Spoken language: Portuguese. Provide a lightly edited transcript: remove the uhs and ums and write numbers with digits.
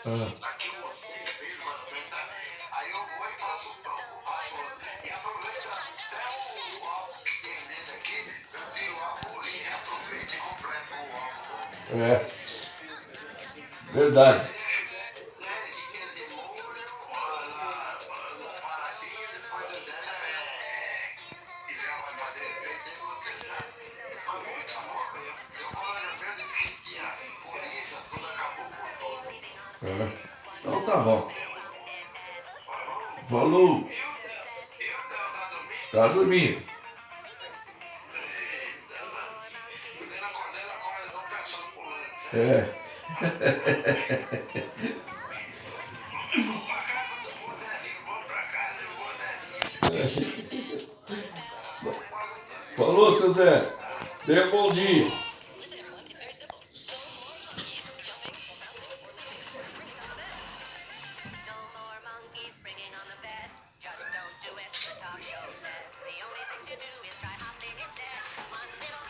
Ah, Aqui você fez, mano, tá? Aí eu vou e faço e aproveita até o álcool que tem dentro aqui, eu tiro o álcool e reaproveito e completo o álcool. é, E verdade. deixo, né? E quer dizer, molho no paradinho, depois e já vai fazer efeito, aí você já. Mas muito sabor mesmo. Deu colega meu, disse que tinha coriza, tudo acabou com tudo. É. Então tá bom. Falou? Falou. E o Del tá dormindo? Tá dormindo. Eita, ladinho. Quando ele acorda, não peça ambulante, sério. É. Eu vou pra casa do vô Zezinho, vou pra casa do vô Zezinho. Não pago tanto de Falou, longe, seu Zé. tá? Tenha um bom dia. Just don't do it, the talk show says. The only thing to do is try hopping instead. One little